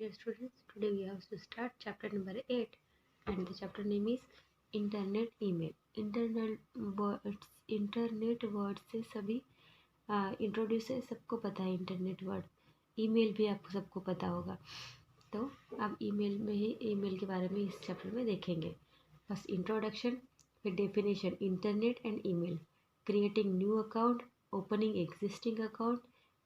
dear students, today we have to start chapter number 8 and the chapter name is internet email. Internet word से सभी introduce है, सबको पता है internet word. Email भी आपको सबको पता होगा. तो अब ईमेल के बारे में इस चैप्टर में देखेंगे. फर्स्ट इंट्रोडक्शन, फिर definition internet and email, creating new account, opening existing account,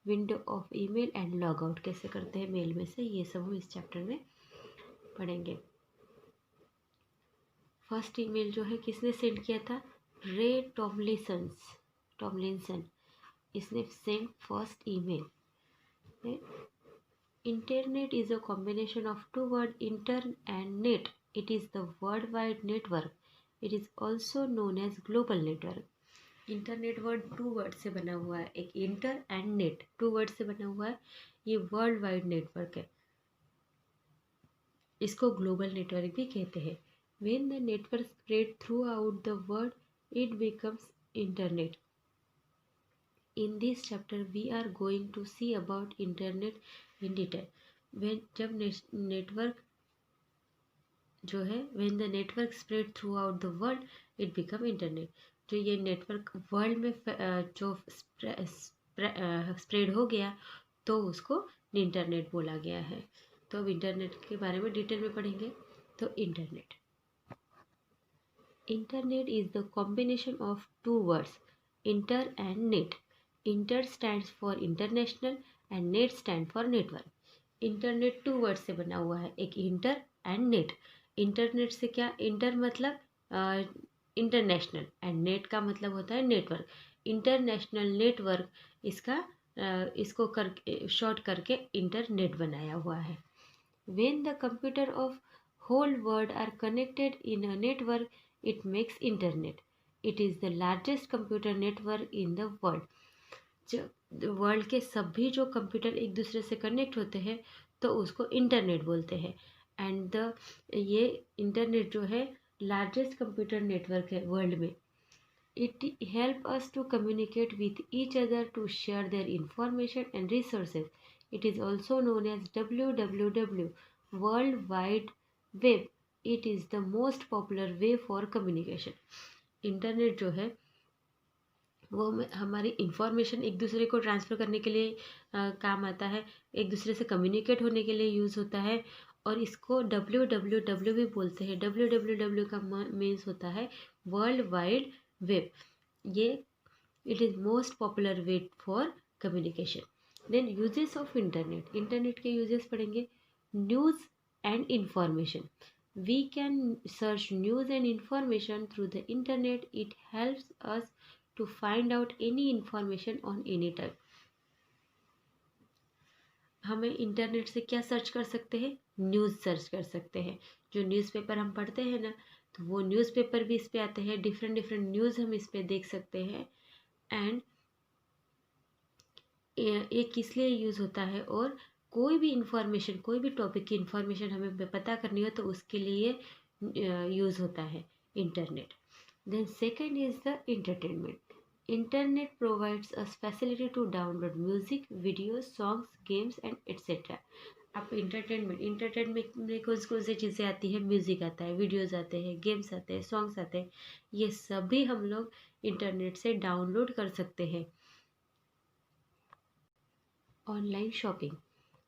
window of email and log out कैसे करते हैं मेल में से, ये सब हम इस चैप्टर में पढ़ेंगे. फर्स्ट ईमेल जो है किसने सेंड किया था? Ray Tomlinson. इसने send first email. Internet is a combination of two word inter and net. It is the world wide network. It is also known as global network. Internet word two word से बना हुआ है, एक inter and net, two word से बना हुआ है. ये वर्ल्ड वाइड नेटवर्क है, इसको ग्लोबल नेटवर्क भी कहते हैं. When the network spread throughout the world it becomes internet. In this chapter we are going to see about internet in detail. जब नेटवर्क जो है, when the network spread throughout the world it become internet. जो ये network world में जो spread हो गया तो उसको इंटरनेट बोला गया है. तो अब इंटरनेट के बारे में डिटेल में पढ़ेंगे. तो internet is the combination of two words inter and net. Inter stands for international and net stand for network. Internet two word से बना हुआ है, एक इंटर एंड नेट. इंटरनेट से क्या, इंटर मतलब इंटरनेशनल एंड नेट का मतलब होता है नेटवर्क. इंटरनेशनल नेटवर्क इसको शॉर्ट करके इंटरनेट बनाया हुआ है. When the computer of whole world are connected in a network it makes internet. It is the largest computer network in the world. जो वर्ल्ड के सभी जो कंप्यूटर एक दूसरे से कनेक्ट होते हैं तो उसको इंटरनेट बोलते हैं. एंड ये इंटरनेट जो है लार्जेस्ट कंप्यूटर नेटवर्क है वर्ल्ड में. It help us to communicate with each other to share their information and resources. It is also known as WWW, world wide web. It is the most popular way for communication. Internet जो है वो हमारी information एक दूसरे को transfer करने के लिए काम आता है, एक दूसरे से कम्युनिकेट होने के लिए यूज़ होता है. और इसको WWW भी बोलते हैं. WWW का मीन्स होता है वर्ल्ड वाइड वेब. ये it is most popular way for communication. Then uses of internet. Internet के यूजेस पढ़ेंगे. News and information. We can search news and information through the internet. It helps us to find out any information on any type. हमें internet से क्या search कर सकते हैं? News search कर सकते हैं. जो न्यूज़पेपर हम पढ़ते हैं ना, तो वो न्यूज़पेपर भी इस पे आते हैं. डिफरेंट न्यूज़ हम इस पे देख सकते हैं. एंड ये किस लिए यूज़ होता है, और कोई भी इंफॉर्मेशन, कोई भी टॉपिक की इंफॉर्मेशन हमें पता करनी हो तो उसके लिए यूज़ होता है internet. Then second is the entertainment. Internet provides us facility to download music, videos, songs, games and etc. आप इंटरटेनमेंट में कौन कौन सी चीज़ें आती है? म्यूज़िक आता है, वीडियोज़ आते हैं, गेम्स आते हैं, सॉन्ग्स आते हैं. ये सभी हम लोग इंटरनेट से डाउनलोड कर सकते हैं. Online shopping.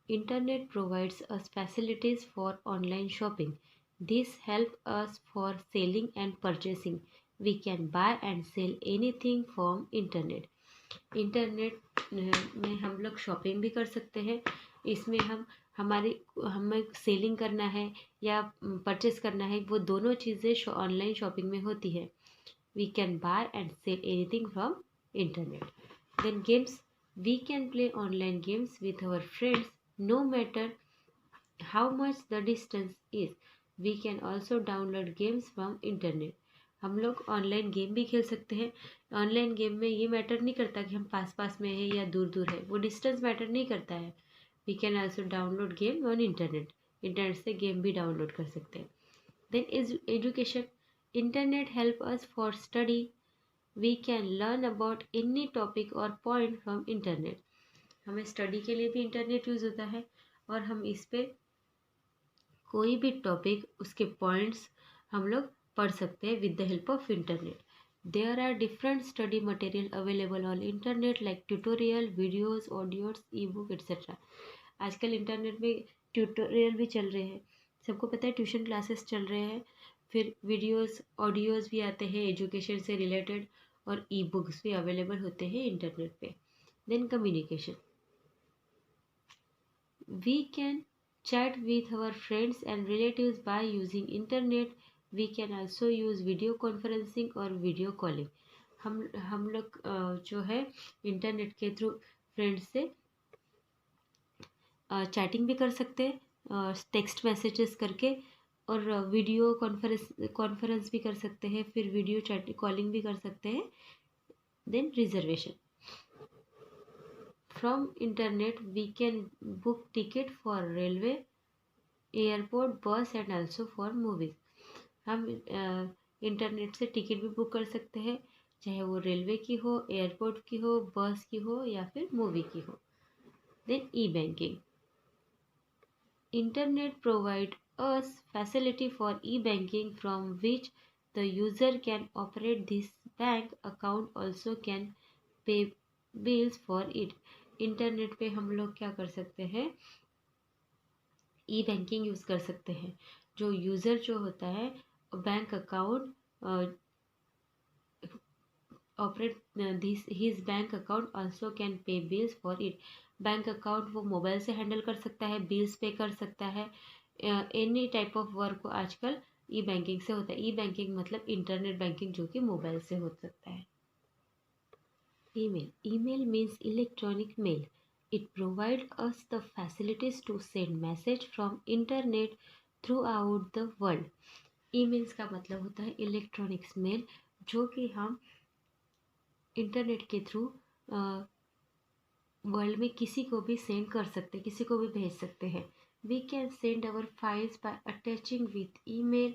Internet provides us facilities for online shopping. This help us for selling and purchasing. We can buy and sell anything from internet. Internet में हम लोग शॉपिंग भी कर सकते हैं. इसमें हमें सेलिंग करना है या परचेस करना है, वो दोनों चीज़ें ऑनलाइन शॉपिंग में होती है. We can buy and sell anything from internet. Then games. We can play online games with our friends no matter how much the distance is. We can also download games from internet. हम लोग online game भी खेल सकते हैं. Online game में ये matter नहीं करता कि हम पास में है या दूर है, वो डिस्टेंस मैटर नहीं करता है. We can also download game on internet. Internet से गेम भी डाउनलोड कर सकते हैं. Then is education. Internet help us for study. We can learn about any topic और पॉइंट फ्रॉम इंटरनेट. हमें स्टडी के लिए भी इंटरनेट यूज़ होता है और हम इस पर कोई भी टॉपिक उसके पॉइंट्स हम लोग पढ़ सकते हैं with the help of internet. There are different study material available on internet like tutorial, videos, audios, e book etcetera. आजकल इंटरनेट में ट्यूटोरियल भी चल रहे हैं, सबको पता है, ट्यूशन क्लासेस चल रहे हैं, फिर वीडियोस ऑडियोज़ भी आते हैं एजुकेशन से रिलेटेड, और ई बुक्स भी अवेलेबल होते हैं इंटरनेट पे। Then communication, we can chat with our friends and relatives by using internet. We can also use video conferencing और video calling. हम लोग जो है इंटरनेट के थ्रू फ्रेंड्स से चैटिंग भी कर सकते हैं, टेक्स्ट मैसेजेस करके, और वीडियो कॉन्फ्रेंस भी कर सकते हैं, फिर वीडियो चैट कॉलिंग भी कर सकते हैं। Then reservation, from internet we can book ticket for railway, airport, bus and also for movies. हम इंटरनेट से टिकट भी बुक कर सकते हैं, चाहे वो रेलवे की हो, एयरपोर्ट की हो, बस की हो या फिर मूवी की हो। Then e banking, internet provide us facility for e banking from which the user can operate this bank account, also can pay bills for it. Internet पे हम लोग क्या कर सकते हैं, ई बैंकिंग यूज़ कर सकते हैं। जो यूज़र जो होता है bank account operate this his bank account also can pay bills for it. Bank account वो मोबाइल से हैंडल कर सकता है, बिल्स पे कर सकता है, एनी टाइप ऑफ वर्क को आजकल ई बैंकिंग से होता है। ई बैंकिंग मतलब इंटरनेट बैंकिंग जो कि मोबाइल से हो सकता है। Email, email means electronic mail. It provides us the facilities to send message from internet throughout the world. Emails का मतलब होता है इलेक्ट्रॉनिक्स मेल, जो कि हम इंटरनेट के थ्रू वर्ल्ड में किसी को भी सेंड कर सकते हैं, किसी को भी भेज सकते हैं। We can send our files by attaching with email.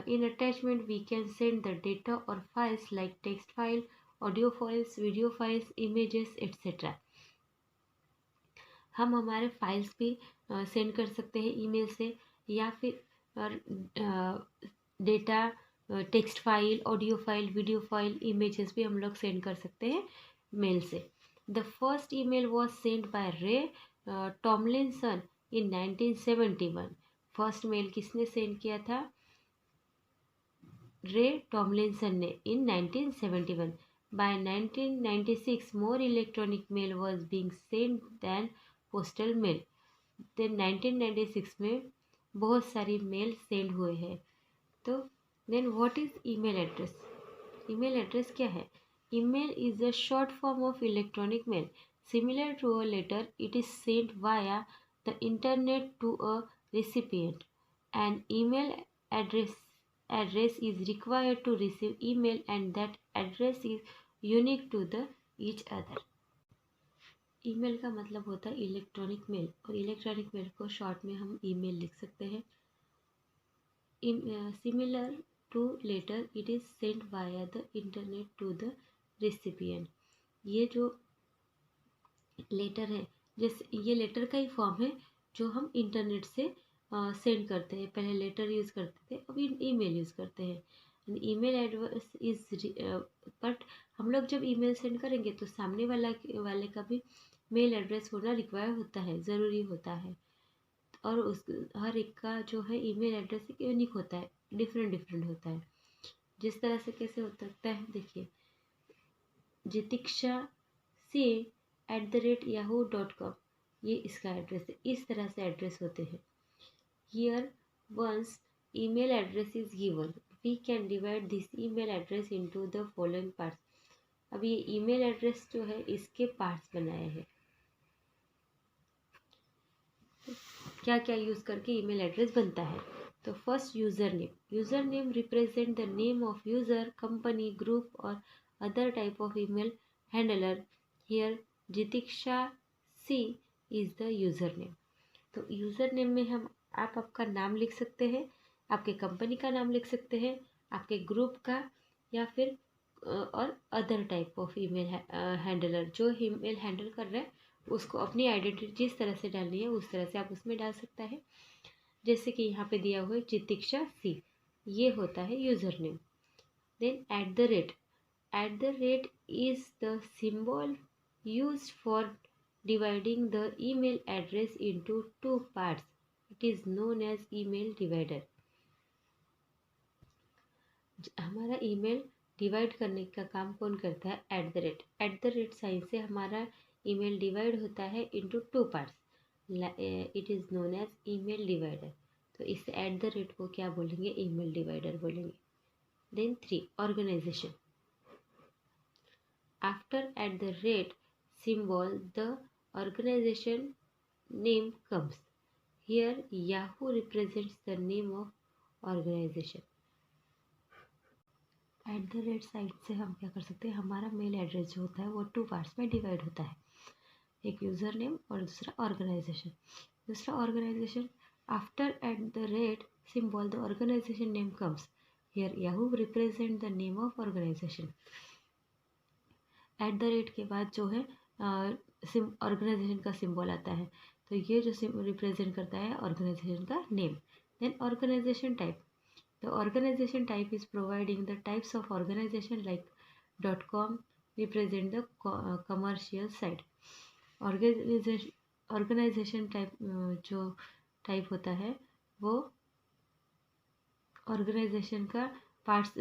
In attachment we can send the data or files like text file, audio files, video files, images etc. हम हमारे फाइल्स भी सेंड कर सकते हैं ईमेल से, या फिर data, text file, audio file, video file, images भी हम लोग सेंड कर सकते हैं मेल से। The first email was send by Ray Tomlinson in 1971। First mail किसने सेंड किया था, रे टॉमलिंसन ने, in 1971। By 1996 more electronic mail was being sent than postal mail. Then 1996 में बहुत सारी मेल सेंड हुए हैं। तो then what is email address, email address क्या है? Email is a short form of electronic mail similar to a letter. It is sent via the internet to a recipient. An email address is required to receive email and that address is unique to the each other. Email का मतलब होता है electronic mail, और electronic mail को short में हम email लिख सकते हैं। Similar to letter, it is sent via the internet to the recipient. ये जो लेटर है, जैसे ये लेटर का ही फॉर्म है जो हम इंटरनेट से सेंड करते हैं। पहले लेटर यूज़ करते थे, अब ईमेल यूज़ करते हैं। ईमेल एड्रेस इज, बट हम लोग जब ईमेल सेंड करेंगे तो सामने वाले का भी मेल एड्रेस होना रिक्वायर होता है, ज़रूरी होता है, और उस हर एक का जो है ईमेल एड्रेस एक यूनिक होता है, डिफरेंट होता है। जिस तरह से कैसे हो सकता है, देखिए, jitiksha@yahoo.com, ये इसका एड्रेस है। इस तरह से एड्रेस होते हैं। Here once email address is given, we can divide this email address into the following parts. अब ये ईमेल एड्रेस जो है इसके पार्ट्स बनाए हैं, क्या क्या यूज़ करके ईमेल एड्रेस बनता है। तो first, user name. User name represent the name of user, company, group और other type of email handler. Here Jitiksha C is the user name. तो यूज़र नेम में हम आप आपका नाम लिख सकते हैं, आपके कंपनी का नाम लिख सकते हैं, आपके ग्रुप का, या फिर और other type of email handler, जो ईमेल हैंडल कर रहे हैं उसको अपनी आइडेंटिटी जिस तरह से डालनी है उस तरह से आप उसमें डाल सकता है. जैसे कि यहाँ पे दिया हुआ है चितिक्षा सी, ये होता है user name. Then at the rate is the symbol used for dividing the email address into two parts. It is known as email divider. हमारा ईमेल डिवाइड करने का काम कौन करता है? एट द रेट साइन से हमारा ईमेल डिवाइड होता है into two parts. It is known as email divider. तो इससे एट द रेट को क्या बोलेंगे? ईमेल डिवाइडर बोलेंगे। Then 3 organisation. After at the rate symbol the organization name comes. Here Yahoo represents the name of organization. Eight the rate side से हम क्या कर सकते हैं? हमारा मेल एड्रेस जो होता है वो टू पार्ट्स में डिवाइड होता है, एक यूज़र नेम और दूसरा ऑर्गेनाइजेशन। दूसरा organisation, after at the rate symbol the organisation name comes. Here Yahoo represent the name of organisation. At the rate के बाद जो है ऑर्गेनाइजेशन का सिंबल आता है, तो ये जो रिप्रेजेंट करता है ऑर्गेनाइजेशन का name. Then organisation type, the organisation type is providing the types of organisation like .com represent the commercial site. Organisation type जो टाइप होता है वो ऑर्गेनाइजेशन का पार्ट्स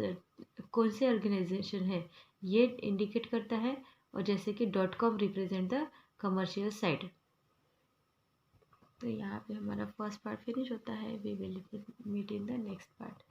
कौन से ऑर्गेनाइजेशन है ये इंडिकेट करता है, और जैसे कि .com represent the commercial site. तो यहाँ पे हमारा फर्स्ट पार्ट फिनिश होता है। We will meet in the next part.